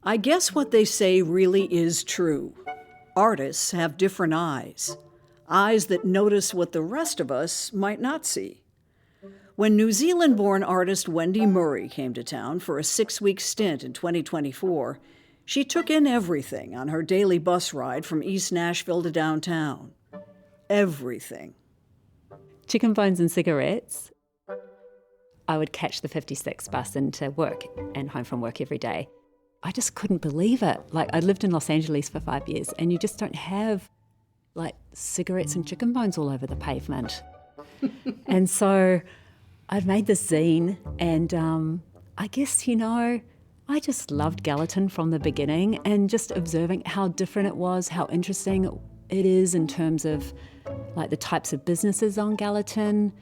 I guess what they say really is true. Artists have different eyes that notice what the rest of us might not see. When New Zealand-born artist Wendy Murray came to town for a 6-week stint in 2024, she took in everything on her daily bus ride from East Nashville to downtown. Everything. Chicken bones and cigarettes. I would catch the 56 bus into work and home from work every day. I just couldn't believe it. Like, I lived in Los Angeles for 5 years, and you just don't have, like, cigarettes and chicken bones all over the pavement. And so I'd made this zine, and I guess, I just loved Gallatin from the beginning, and just observing how different it was, how interesting it is in terms of, like, the types of businesses on Gallatin.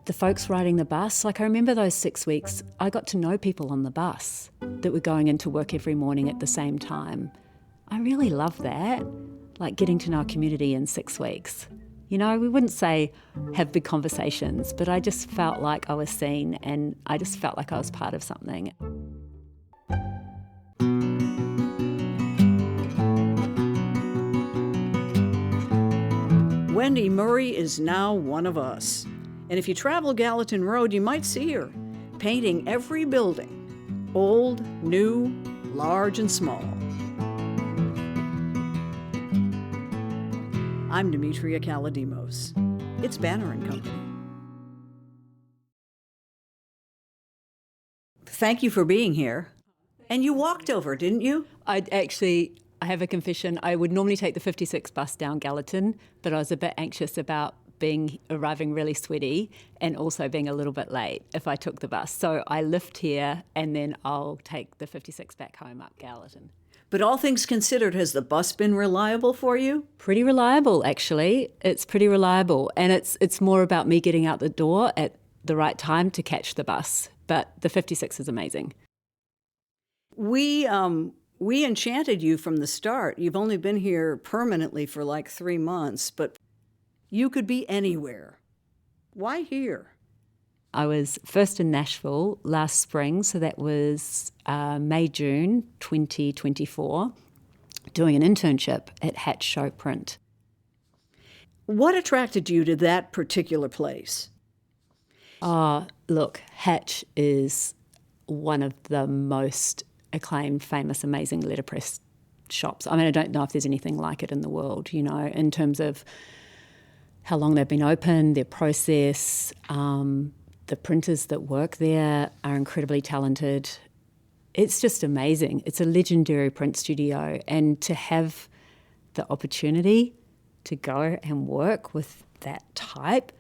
The folks riding the bus. Like, I remember those 6 weeks, I got to know people on the bus that were going into work every morning at the same time. I really love that, like getting to know a community in 6 weeks. We wouldn't say have big conversations, but I just felt like I was seen, and I just felt like I was part of something. Wendy Murray is now one of us. And if you travel Gallatin Road, you might see her, painting every building, old, new, large, and small. I'm Demetria Kalodimos. It's Banner & Company. Thank you for being here. And you walked over, didn't you? I have a confession. I would normally take the 56 bus down Gallatin, but I was a bit anxious about arriving really sweaty and also being a little bit late if I took the bus. So I lift here, and then I'll take the 56 back home up Gallatin. But all things considered, has the bus been reliable for you? Pretty reliable, actually. It's pretty reliable. And it's more about me getting out the door at the right time to catch the bus. But the 56 is amazing. We enchanted you from the start. You've only been here permanently for like 3 months, but you could be anywhere. Why here? I was first in Nashville last spring, so that was May, June 2024, doing an internship at Hatch Show Print. What attracted you to that particular place? Look, Hatch is one of the most acclaimed, famous, amazing letterpress shops. I mean, I don't know if there's anything like it in the world, in terms of how long they've been open, their process. The printers that work there are incredibly talented. It's just amazing. It's a legendary print studio, and to have the opportunity to go and work with that type.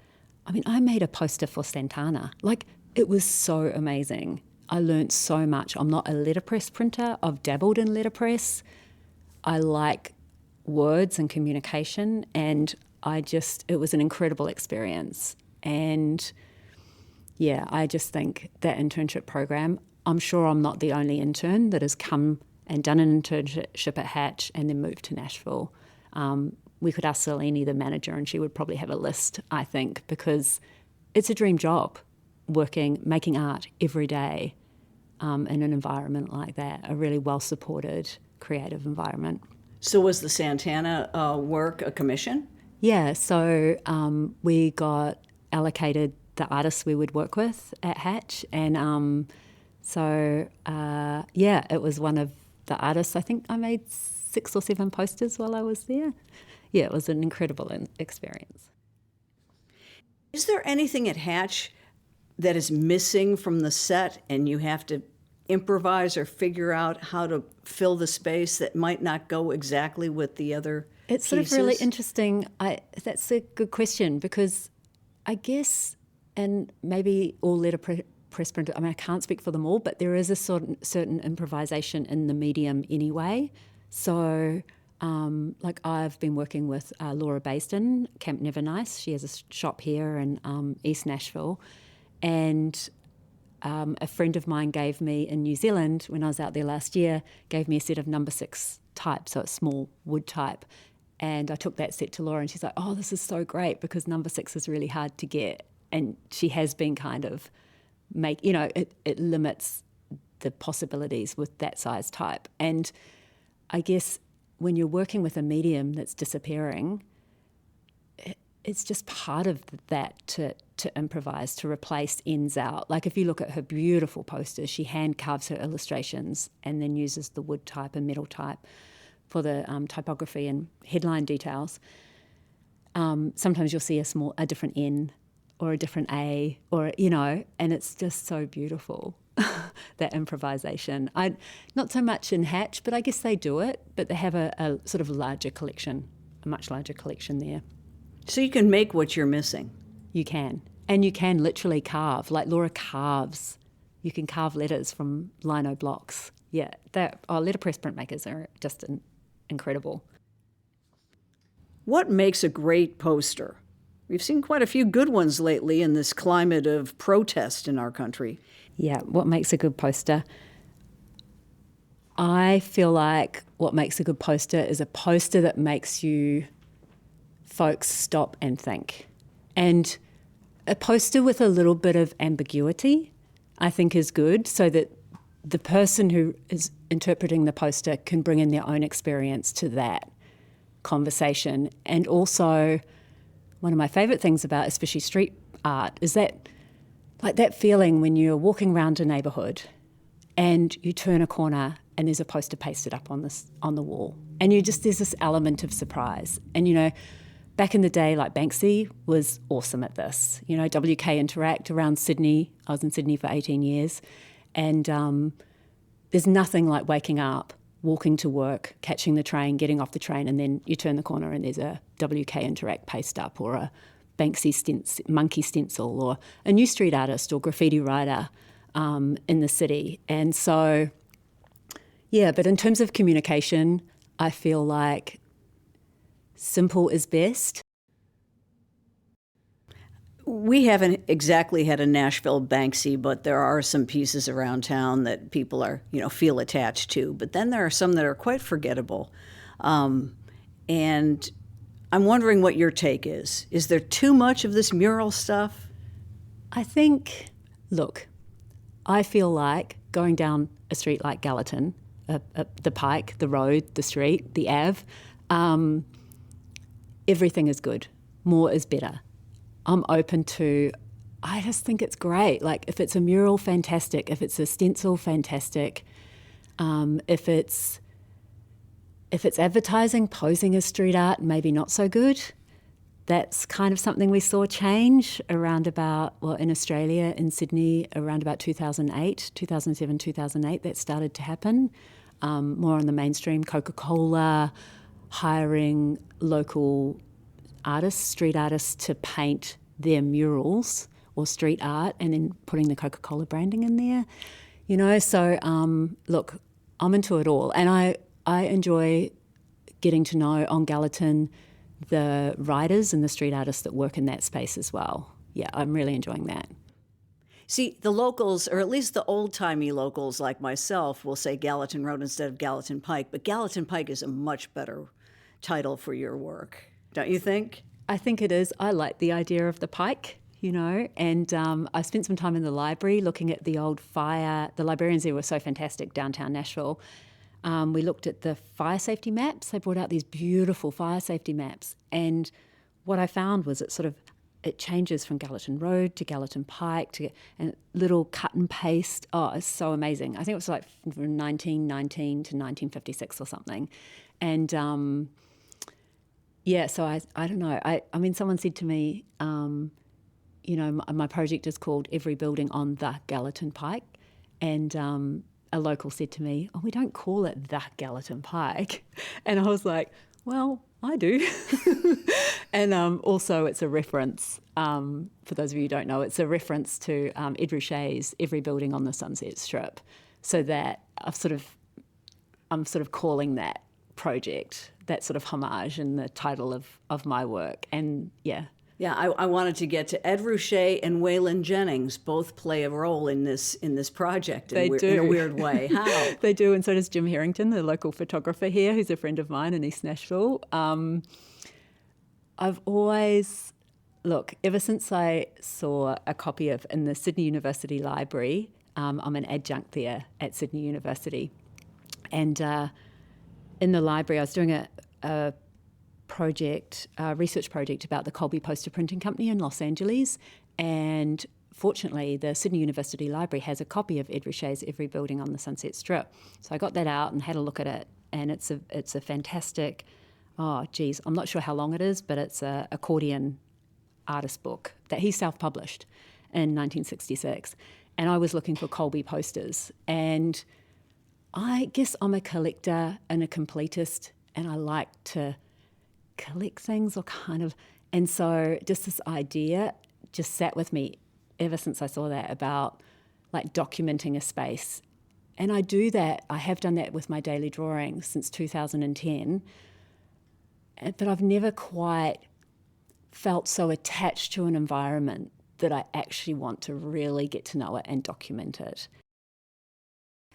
I mean, I made a poster for Santana. Like, it was so amazing. I learned so much. I'm not a letterpress printer. I've dabbled in letterpress. I like words and communication, and it was an incredible experience. And yeah, I just think that internship program, I'm sure I'm not the only intern that has come and done an internship at Hatch and then moved to Nashville. We could ask Selene, the manager, and she would probably have a list, I think, because it's a dream job, making art every day in an environment like that, a really well-supported, creative environment. So was the Santana work a commission? Yeah, so we got allocated the artists we would work with at Hatch, and it was one of the artists. I think I made 6 or 7 posters while I was there. Yeah, it was an incredible experience. Is there anything at Hatch that is missing from the set and you have to improvise or figure out how to fill the space that might not go exactly with the other It's sort of really interesting. That's a good question, because I guess, and maybe all letterpress printers, I mean, I can't speak for them all, but there is a certain improvisation in the medium anyway. So, like, I've been working with Laura Baisden, Camp Never Nice. She has a shop here in East Nashville. And a friend of mine gave me, in New Zealand, when I was out there last year, gave me a set of number 6 type, so it's small wood type. And I took that set to Laura and she's like, oh, this is so great because number 6 is really hard to get. And she has been kind of it limits the possibilities with that size type. And I guess when you're working with a medium that's disappearing, it's just part of that to improvise, to replace ends out. Like if you look at her beautiful posters, she hand carves her illustrations and then uses the wood type and metal type for the typography and headline details. Sometimes you'll see a different N or a different A, or and it's just so beautiful. That improvisation. Not so much in Hatch, but I guess they do it, but they have a sort of larger collection, a much larger collection there. So you can make what you're missing. You can. And you can literally carve, like Laura carves. You can carve letters from lino blocks. Yeah, letterpress printmakers are just incredible. What makes a great poster? We've seen quite a few good ones lately in this climate of protest in our country. Yeah, what makes a good poster? I feel like what makes a good poster is a poster that makes you folks stop and think. And a poster with a little bit of ambiguity, I think, is good, so that the person who is interpreting the poster can bring in their own experience to that conversation. And also, one of my favourite things about especially street art is that, like that feeling when you're walking around a neighbourhood and you turn a corner and there's a poster pasted up on the wall, and there's this element of surprise. And back in the day, like Banksy was awesome at this. WK Interact around Sydney. I was in Sydney for 18 years, and there's nothing like waking up, walking to work, catching the train, getting off the train, and then you turn the corner and there's a WK Interact paste up, or a Banksy monkey stencil, or a new street artist or graffiti writer in the city. And so, yeah, but in terms of communication, I feel like simple is best. We haven't exactly had a Nashville Banksy, but there are some pieces around town that people are, feel attached to. But then there are some that are quite forgettable. And I'm wondering what your take is. Is there too much of this mural stuff? I think, look, I feel like going down a street like Gallatin, the Pike, the road, the street, the Ave, everything is good. More is better. I'm open to, I just think it's great. Like if it's a mural, fantastic. If it's a stencil, fantastic. If it's advertising, posing as street art, maybe not so good. That's kind of something we saw change around about, in Australia, in Sydney, around about 2008, 2007, 2008, that started to happen. More on the mainstream, Coca-Cola hiring local artists, street artists, to paint their murals or street art and then putting the Coca-Cola branding in there. So look, I'm into it all. And I enjoy getting to know on Gallatin the writers and the street artists that work in that space as well. Yeah, I'm really enjoying that. See, the locals, or at least the old-timey locals like myself, will say Gallatin Road instead of Gallatin Pike, but Gallatin Pike is a much better title for your work, don't you think? I think it is. I like the idea of the Pike, and I spent some time in the library looking at the old fire. The librarians there were so fantastic, downtown Nashville. We looked at the fire safety maps. They brought out these beautiful fire safety maps. And what I found was it changes from Gallatin Road to Gallatin Pike and little cut and paste. Oh, it's so amazing. I think it was like from 1919 to 1956 or something. And so I don't know. I mean, someone said to me, my project is called Every Building on the Gallatin Pike. And a local said to me, oh, we don't call it the Gallatin Pike. And I was like, well, I do. And also it's a reference, for those of you who don't know, it's a reference to Ed Ruscha's Every Building on the Sunset Strip. So that I'm sort of calling that project, that sort of homage in the title of my work. And yeah, Yeah, I wanted to get to Ed Ruscha and Waylon Jennings both play a role in this project They do. in a weird way. How? They do, and so does Jim Harrington, the local photographer here, who's a friend of mine in East Nashville. I've always, look, ever since I saw a copy of in the Sydney University Library, I'm an adjunct there at Sydney University, and in the library I was doing a research project about the Colby Poster Printing Company in Los Angeles, and fortunately the Sydney University Library has a copy of Ed Ruscha's Every Building on the Sunset Strip. So I got that out and had a look at it, and it's a fantastic, I'm not sure how long it is, but it's a accordion artist book that he self-published in 1966. And I was looking for Colby posters, and I guess I'm a collector and a completist, and I like to collect things and so just this idea just sat with me ever since I saw that about like documenting a space. And I have done that with my daily drawings since 2010, but I've never quite felt so attached to an environment that I actually want to really get to know it and document it.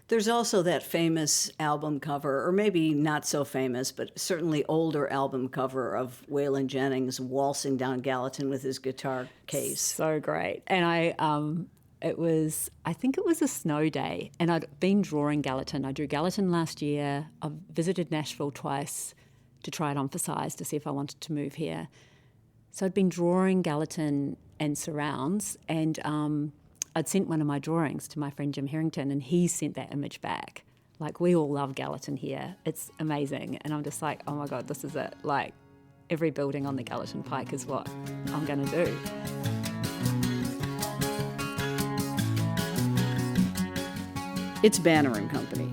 There's also that famous album cover, or maybe not so famous, but certainly older album cover of Waylon Jennings waltzing down Gallatin with his guitar case. So great. And I think it was a snow day, and I'd been drawing Gallatin. I drew Gallatin last year. I've visited Nashville twice to try it on for size to see if I wanted to move here. So I'd been drawing Gallatin and surrounds, and I'd sent one of my drawings to my friend Jim Harrington, and he sent that image back. Like, we all love Gallatin here. It's amazing. And I'm just like, oh my God, this is it. Like, every building on the Gallatin Pike is what I'm going to do. It's Banner and Company.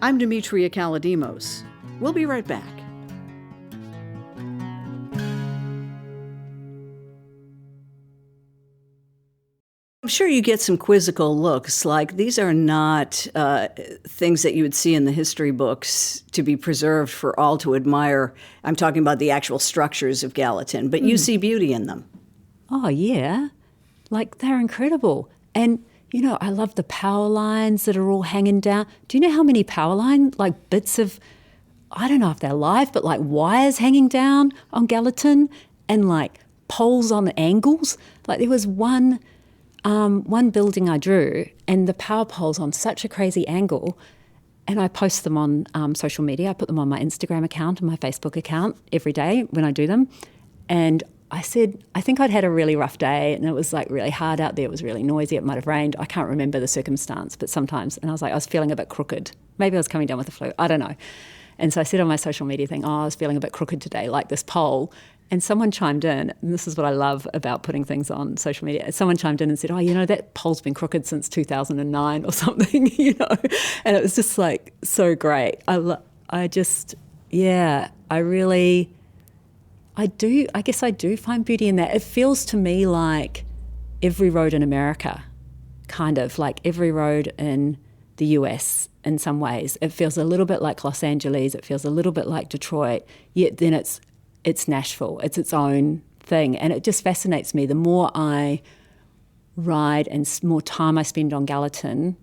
I'm Demetria Kalodimos. We'll be right back. I'm sure you get some quizzical looks, like these are not things that you would see in the history books to be preserved for all to admire. I'm talking about the actual structures of Gallatin, but you see beauty in them. Oh, yeah. Like, they're incredible. And, you know, I love the power lines that are all hanging down. Do you know how many power lines, like bits of, I don't know if they're live, but like wires hanging down on Gallatin and like poles on angles? Like, there was one building I drew, and the power poles on such a crazy angle, and I post them on social media. I put them on my Instagram account and my Facebook account every day when I do them. And I said, I think I'd had a really rough day, and it was like really hard out there. It was really noisy. It might have rained. I can't remember the circumstance, but sometimes. And I was like, I was feeling a bit crooked. Maybe I was coming down with the flu. I don't know. And so I said on my social media thing, I was feeling a bit crooked today, like this pole. And someone chimed in, and this is what I love about putting things on social media. Someone chimed in and said, that pole's been crooked since 2009 or something, And it was just like so great. I guess I do find beauty in that. It feels to me like every road in America, kind of like every road in the US in some ways. It feels a little bit like Los Angeles. It feels a little bit like Detroit. Yet then it's Nashville. It's its own thing. And it just fascinates me. The more I ride and more time I spend on Gallatin,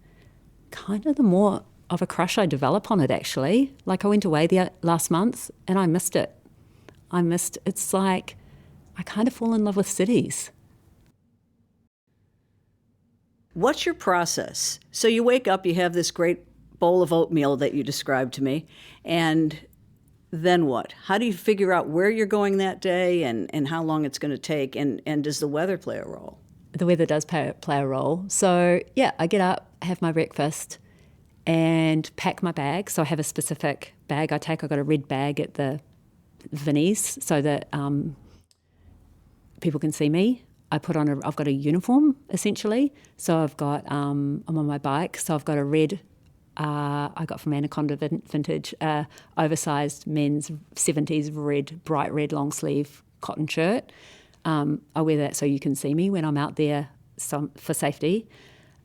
kind of the more of a crush I develop on it, actually. Like, I went away there last month and I missed it. It's like I kind of fall in love with cities. What's your process? So you wake up, you have this great bowl of oatmeal that you described to me, and then what? How do you figure out where you're going that day and how long it's going to take, and does the weather play a role? The weather does play a role. So, yeah, I get up, have my breakfast, and pack my bag. So I have a specific bag I take. I've got a red bag at the Vinnie's so that people can see me. I've got a uniform, essentially. So I've got, I'm on my bike, so I've got a red, I got from Anaconda Vintage, oversized men's 70s red, bright red long sleeve cotton shirt. I wear that so you can see me when I'm out there for safety.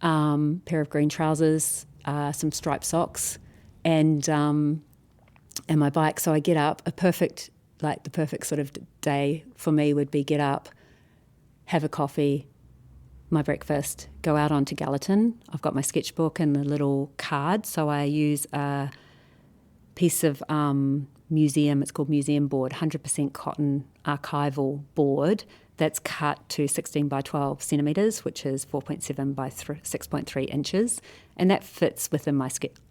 Pair of green trousers, some striped socks, and my bike. So I get up, a perfect like the perfect sort of day for me would be get up, have a coffee, my breakfast, go out onto Gallatin. I've got my sketchbook and the little card, so I use a piece of museum, it's called museum board, 100% cotton archival board that's cut to 16 by 12 centimetres, which is 4.7 by 6.3 inches, and that fits within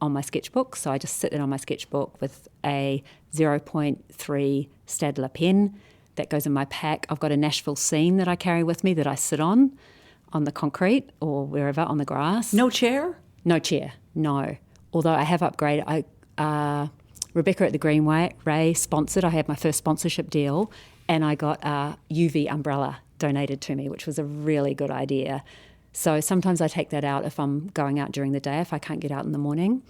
on my sketchbook. So I just sit there on my sketchbook with a 0.3 Stadler pen that goes in my pack. I've got a Nashville scene that I carry with me that I sit on the concrete or wherever, on the grass. No chair? No chair, no. Although I have upgraded. Rebecca at the Greenway Ray sponsored. I had my first sponsorship deal, and I got a UV umbrella donated to me, which was a really good idea. So sometimes I take that out if I'm going out during the day, if I can't get out in the morning.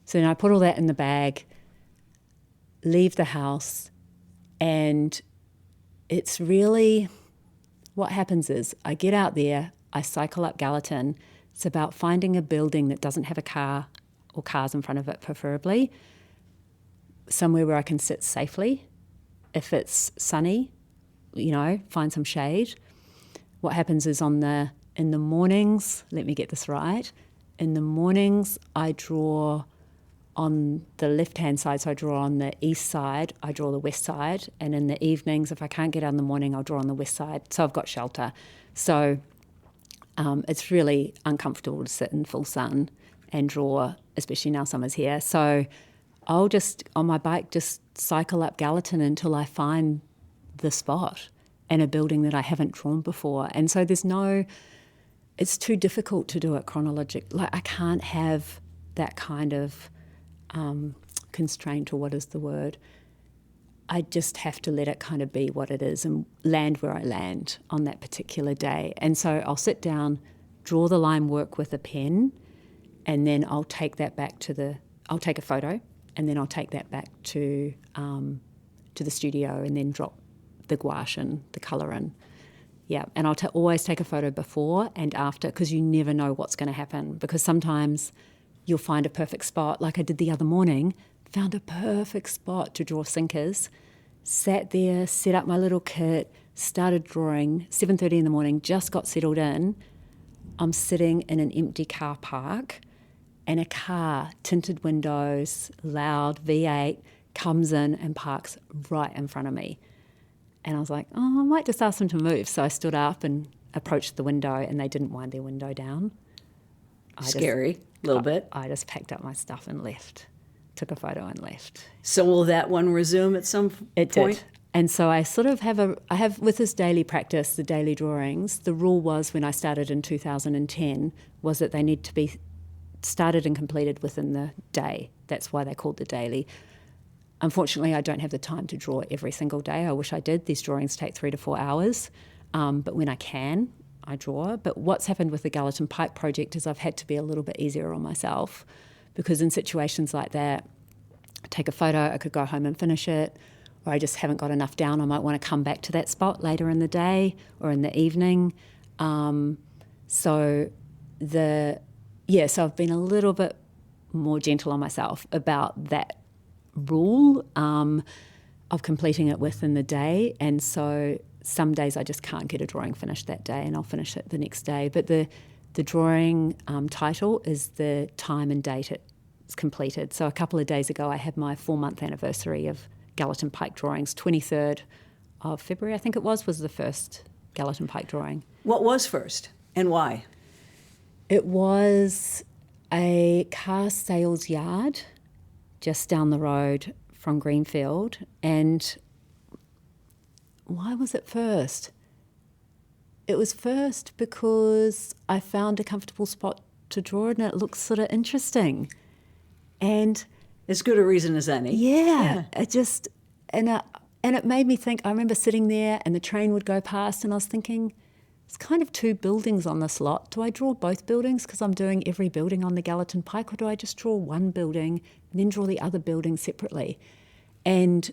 So then I put all that in the bag, leave the house, and it's really, what happens is I get out there, I cycle up Gallatin. It's about finding a building that doesn't have a car or cars in front of it, preferably, somewhere where I can sit safely. If it's sunny, find some shade. What happens is in the mornings, let me get this right, in the mornings I draw on the left-hand side, so I draw on the east side, I draw the west side, and in the evenings, if I can't get out in the morning, I'll draw on the west side. So I've got shelter. So it's really uncomfortable to sit in full sun and draw, especially now summer's here. So I'll just, on my bike, just cycle up Gallatin until I find the spot and a building that I haven't drawn before. And so it's too difficult to do it chronologically. Like, I can't have that kind of constraint, or what is the word? I just have to let it kind of be what it is and land where I land on that particular day. And so I'll sit down, draw the line work with a pen, and then I'll take that back I'll take a photo, and then I'll take that back to the studio and then drop the gouache and the colour in. Yeah, and I'll always take a photo before and after, because you never know what's going to happen, because sometimes you'll find a perfect spot, like I did the other morning, found a perfect spot to draw sinkers, sat there, set up my little kit, started drawing, 7:30 in the morning, just got settled in. I'm sitting in an empty car park, and a car, tinted windows, loud, V8, comes in and parks right in front of me. And I was like, I might just ask them to move. So I stood up and approached the window, and they didn't wind their window down. Scary, a little bit. I just packed up my stuff and left, took a photo and left. So will that one resume at some point? It did. And so I sort of have with this daily practice, the daily drawings, the rule was, when I started in 2010, was that they need to be started and completed within the day. That's why they're called the daily. Unfortunately, I don't have the time to draw every single day. I wish I did. These drawings take 3 to 4 hours. But when I can, I draw. But what's happened with the Gallatin Pike project is I've had to be a little bit easier on myself, because in situations like that, I take a photo, I could go home and finish it, or I just haven't got enough down. I might want to come back to that spot later in the day or in the evening. So I've been a little bit more gentle on myself about that rule of completing it within the day. And so some days I just can't get a drawing finished that day, and I'll finish it the next day. But the drawing title is the time and date it's completed. So a couple of days ago I had my 4-month anniversary of Gallatin Pike drawings. 23rd of February, I think it was the first Gallatin Pike drawing. What was first and why? It was a car sales yard just down the road from Greenfield. And why was it first? It was first because I found a comfortable spot to draw it, and it looks sort of interesting. And as good a reason as any. Yeah. It just, and it made me think. I remember sitting there and the train would go past, and I was thinking, it's kind of 2 buildings on this lot. Do I draw both buildings because I'm doing every building on the Gallatin Pike, or do I just draw one building and then draw the other building separately? And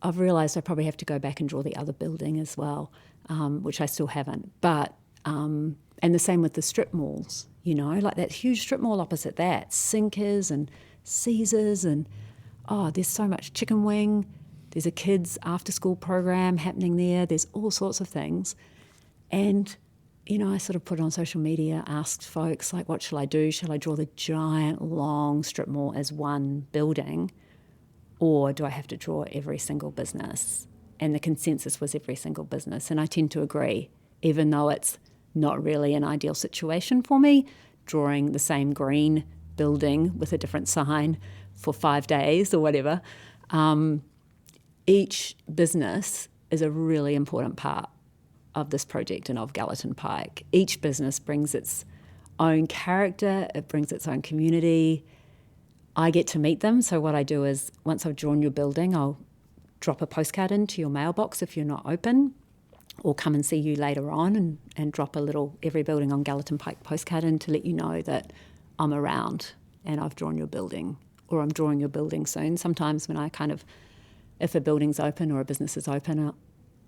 I've realised I probably have to go back and draw the other building as well, which I still haven't. But and the same with the strip malls, like that huge strip mall opposite that, Sinkers and Caesars, and there's so much chicken wing. There's a kids after school program happening there. There's all sorts of things. And, I sort of put it on social media, asked folks, like, what shall I do? Shall I draw the giant, long strip mall as one building? Or do I have to draw every single business? And the consensus was every single business. And I tend to agree, even though it's not really an ideal situation for me, drawing the same green building with a different sign for 5 days or whatever. Each business is a really important part of this project and of Gallatin Pike. Each business brings its own character, it brings its own community. I get to meet them, so what I do is once I've drawn your building, I'll drop a postcard into your mailbox if you're not open, or come and see you later on and drop a little Every Building on Gallatin Pike postcard in to let you know that I'm around and I've drawn your building, or I'm drawing your building soon. Sometimes when if a building's open or a business is open,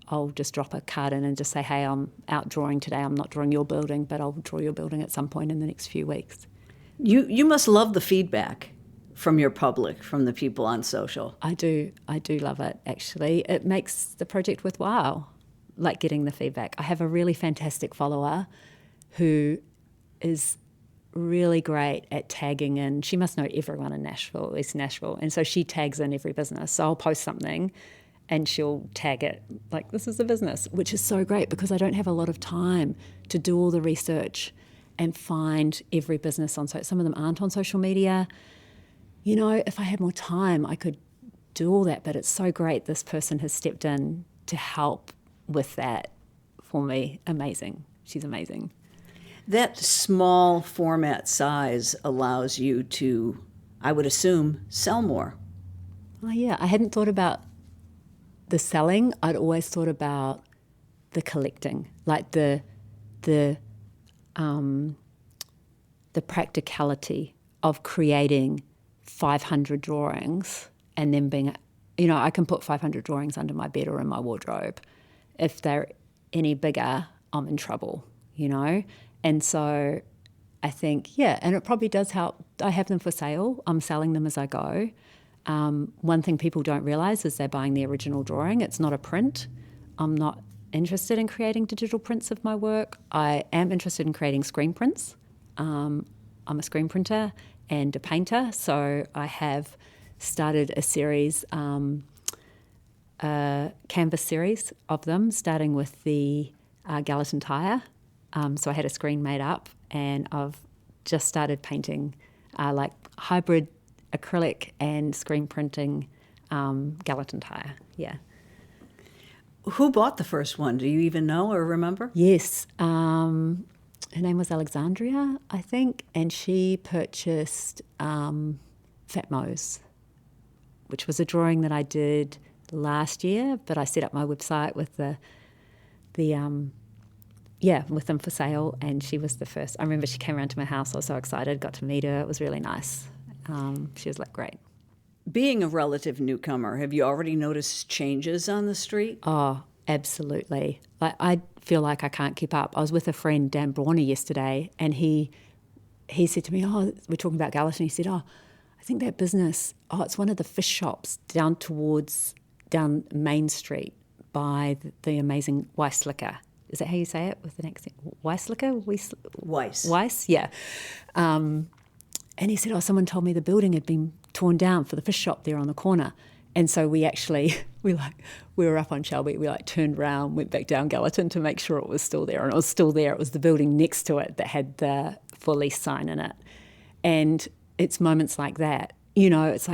I'll just drop a card in and just say, hey, I'm out drawing today. I'm not drawing your building, but I'll draw your building at some point in the next few weeks. You must love the feedback from your public, from the people on social. I do love it, actually. It makes the project worthwhile, like getting the feedback. I have a really fantastic follower who is really great at tagging in. She must know everyone in Nashville, East Nashville, and so she tags in every business. So I'll post something and she'll tag it like, this is a business, which is so great because I don't have a lot of time to do all the research and find every business on social. Some of them aren't on social media. If I had more time, I could do all that, but it's so great this person has stepped in to help with that for me. Amazing. She's amazing. That small format size allows you to, I would assume, sell more. Oh, yeah. I hadn't thought about the selling. I'd always thought about the collecting, like the practicality of creating 500 drawings and then being, I can put 500 drawings under my bed or in my wardrobe. If they're any bigger, I'm in trouble, And so I think, and it probably does help. I have them for sale. I'm selling them as I go. One thing people don't realise is they're buying the original drawing. It's not a print. I'm not interested in creating digital prints of my work. I am interested in creating screen prints. I'm a screen printer and a painter, so I have started a series, a canvas series of them, starting with the Gallatin tire. So I had a screen made up, and I've just started painting like hybrid acrylic and screen printing Gallatin tire. Yeah. Who bought the first one? Do you even know or remember? Yes. Her name was Alexandria, I think, and she purchased Fatmos, which was a drawing that I did last year, but I set up my website with with them for sale, and she was the first. I remember she came around to my house. I was so excited, got to meet her. It was really nice. She was great. Being a relative newcomer, have you already noticed changes on the street? Oh, absolutely. I feel like I can't keep up. I was with a friend, Dan Brawner, yesterday, and he said to me, we're talking about Gallatin. He said, I think that business, it's one of the fish shops down Main Street by the amazing Weiss Liquor. Is that how you say it with an accent? Weiss Liquor? Weiss, yeah. And he said, someone told me the building had been torn down for the fish shop there on the corner. And so we were up on Shelby. We turned around, went back down Gallatin to make sure it was still there. And it was still there. It was the building next to it that had the for lease sign in it. And it's moments like that. It's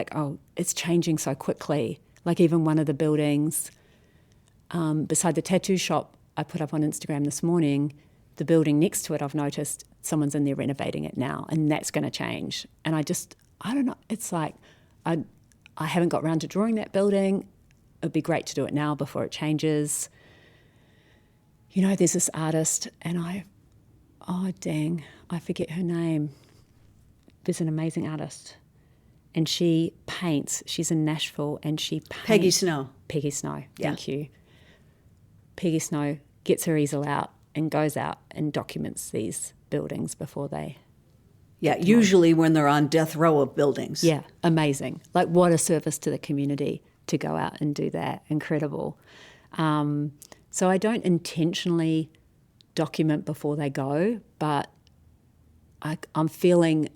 it's changing so quickly. Like even one of the buildings beside the tattoo shop I put up on Instagram this morning, the building next to it, I've noticed someone's in there renovating it now, and that's going to change. And I don't know, it's I haven't got around to drawing that building. It'd be great to do it now before it changes. There's this artist, and I forget her name. There's an amazing artist, and she paints. She's in Nashville, and she paints. Peggy Snow. Peggy Snow, thank you. Peggy Snow gets her easel out and goes out and documents these buildings before they... Yeah, usually when they're on death row of buildings. Yeah, amazing. What a service to the community to go out and do that. Incredible. So I don't intentionally document before they go, but I'm feeling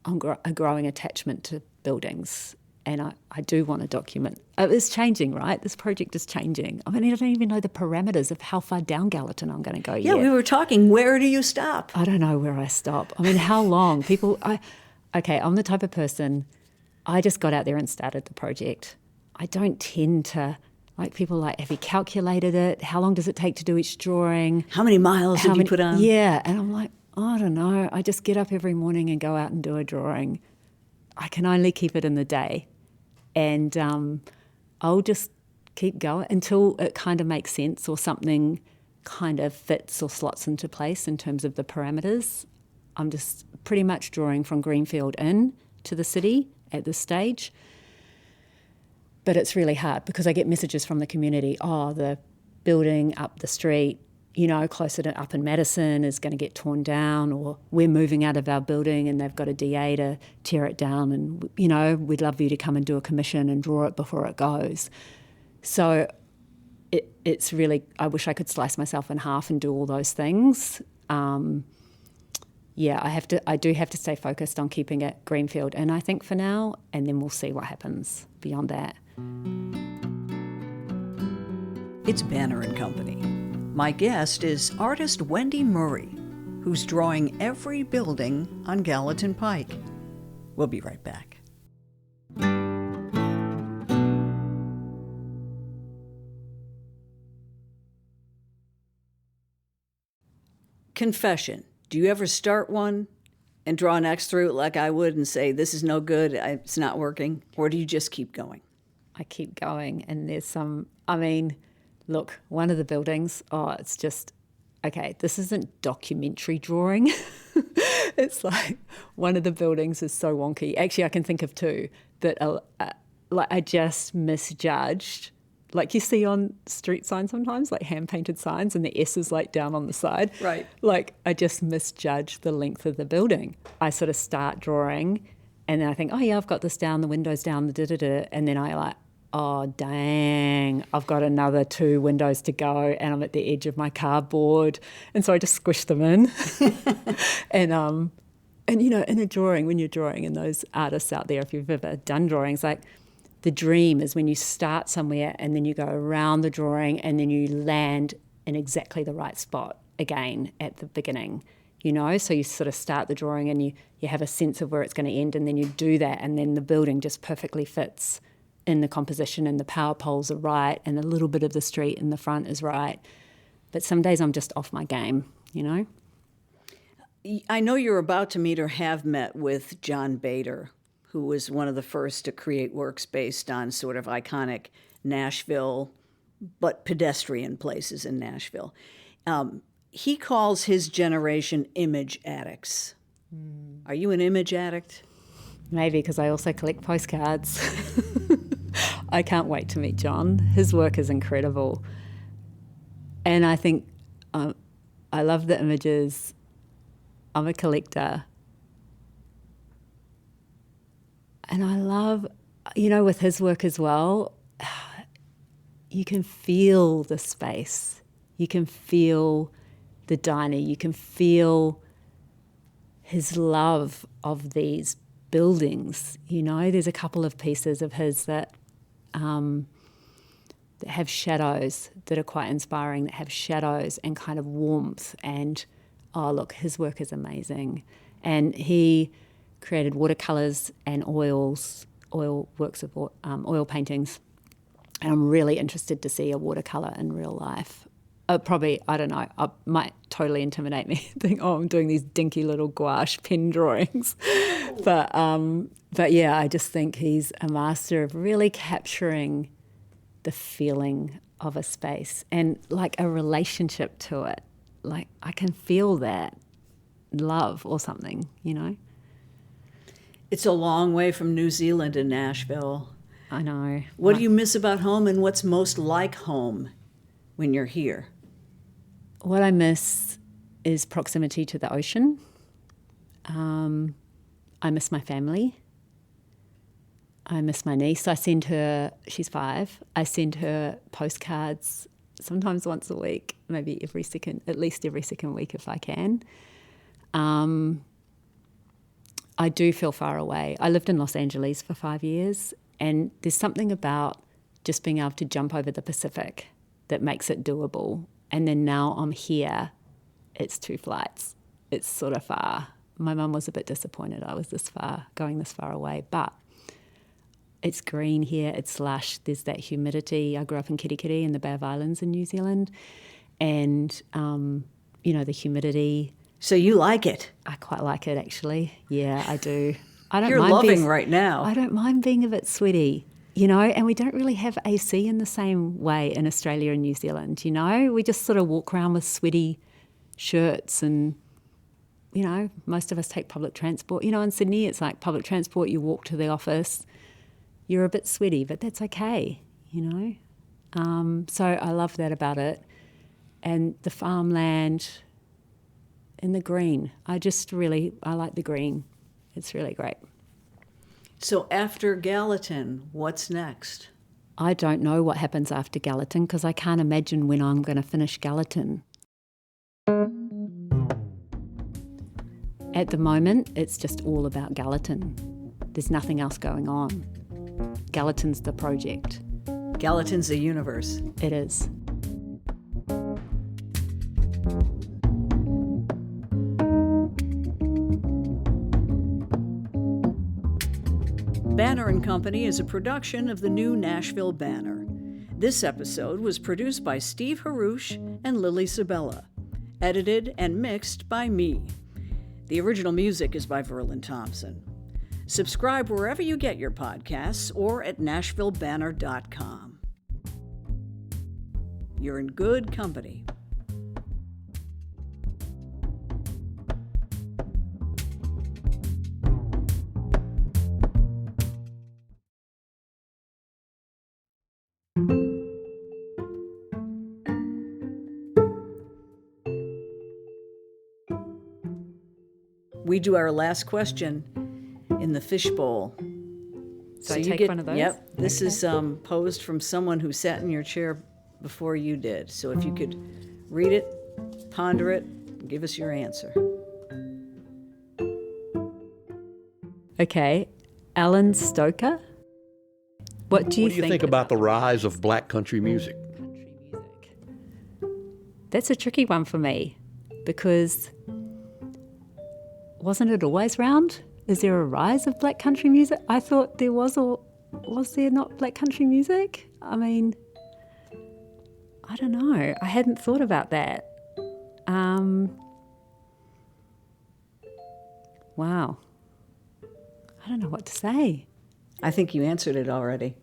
a growing attachment to buildings, and I do want to document. It's changing, right? This project is changing. I mean, I don't even know the parameters of how far down Gallatin I'm going to go yet. Yeah, we were talking, where do you stop? I don't know where I stop. I mean, how long? I'm the type of person, I just got out there and started the project. I don't tend to, like people like, have you calculated it? How long does it take to do each drawing? How many miles did you put on? Yeah, and I'm like, I don't know. I just get up every morning and go out and do a drawing. I can only keep it in the day. And I'll just keep going until it kind of makes sense or something kind of fits or slots into place in terms of the parameters. I'm just pretty much drawing from Greenfield in to the city at this stage. But it's really hard because I get messages from the community, the building up the street, closer to up in Madison is going to get torn down, or we're moving out of our building and they've got a DA to tear it down, and, we'd love you to come and do a commission and draw it before it goes. So it's really, I wish I could slice myself in half and do all those things. I do have to stay focused on keeping it Greenfield, and I think for now, and then we'll see what happens beyond that. It's Banner and Company. My guest is artist Wendy Murray, who's drawing every building on Gallatin Pike. We'll be right back. Confession. Do you ever start one and draw an X through it like I would and say, this is no good, it's not working? Or do you just keep going? I keep going, and there's some, look, one of the buildings, it's just, okay, this isn't documentary drawing. It's like one of the buildings is so wonky. Actually, I can think of two that I just misjudged. Like you see on street signs sometimes, like hand-painted signs, and the S is like down on the side. Right. Like I just misjudged the length of the building. I sort of start drawing, and then I think, I've got this down, the window's down, the da-da-da, and then I like, dang, I've got another 2 windows to go and I'm at the edge of my cardboard. And so I just squished them in. And in a drawing, when you're drawing, and those artists out there, if you've ever done drawings, like the dream is when you start somewhere and then you go around the drawing and then you land in exactly the right spot again at the beginning, So you sort of start the drawing and you have a sense of where it's going to end, and then you do that, and then the building just perfectly fits in the composition, and the power poles are right, and a little bit of the street in the front is right. But some days I'm just off my game, I know you're about to meet or have met with John Bader, who was one of the first to create works based on sort of iconic Nashville, but pedestrian places in Nashville. He calls his generation image addicts. Are you an image addict? Maybe, because I also collect postcards. I can't wait to meet John. His work is incredible. And I think I love the images. I'm a collector. And I love, with his work as well, you can feel the space. You can feel the diner. You can feel his love of these buildings. There's a couple of pieces of his that have shadows that are quite inspiring, that have shadows and kind of warmth. And his work is amazing. And he created watercolors and oil works of oil paintings. And I'm really interested to see a watercolor in real life. Probably, I don't know, it might totally intimidate me. Think, I'm doing these dinky little gouache pen drawings. But yeah, I just think he's a master of really capturing the feeling of a space and like a relationship to it. Like I can feel that love or something, It's a long way from New Zealand and Nashville. I know. What do you miss about home, and what's most like home when you're here? What I miss is proximity to the ocean. I miss my family. I miss my niece. I send her, she's 5, I send her postcards sometimes once a week, maybe at least every second week if I can. I do feel far away. I lived in Los Angeles for 5 years, and there's something about just being able to jump over the Pacific that makes it doable. And then now I'm here, it's 2 flights. It's sort of far. My mum was a bit disappointed I was going this far away, but it's green here, it's lush, there's that humidity. I grew up in Kirikiri in the Bay of Islands in New Zealand, and, the humidity. So you like it? I quite like it, actually. Yeah, I do. I don't You're mind loving right now. I don't mind being a bit sweaty, and we don't really have AC in the same way in Australia and New Zealand, We just sort of walk around with sweaty shirts and, most of us take public transport. In Sydney, it's like public transport, you walk to the office, you're a bit sweaty, but that's okay, So I love that about it. And the farmland and the green. I like the green. It's really great. So after Gallatin, what's next? I don't know what happens after Gallatin because I can't imagine when I'm going to finish Gallatin. At the moment, it's just all about Gallatin. There's nothing else going on. Gallatin's the project. Gallatin's a universe. It is. Banner and Company is a production of the New Nashville Banner. This episode was produced by Steve Haruch and Lilly Sabella, edited and mixed by me. The original music is by Verlin Thompson. Subscribe wherever you get your podcasts or at NashvilleBanner.com. You're in good company. We do our last question in the fishbowl. So you take one of those? Yep. This is posed from someone who sat in your chair before you did. So if you could read it, ponder it, and give us your answer. Okay. Alan Stoker. What do you think about the rise of black country music? That's a tricky one for me because wasn't it always round? Is there a rise of black country music? I thought there was, or was there not black country music? I mean, I don't know. I hadn't thought about that. Wow. I don't know what to say. I think you answered it already.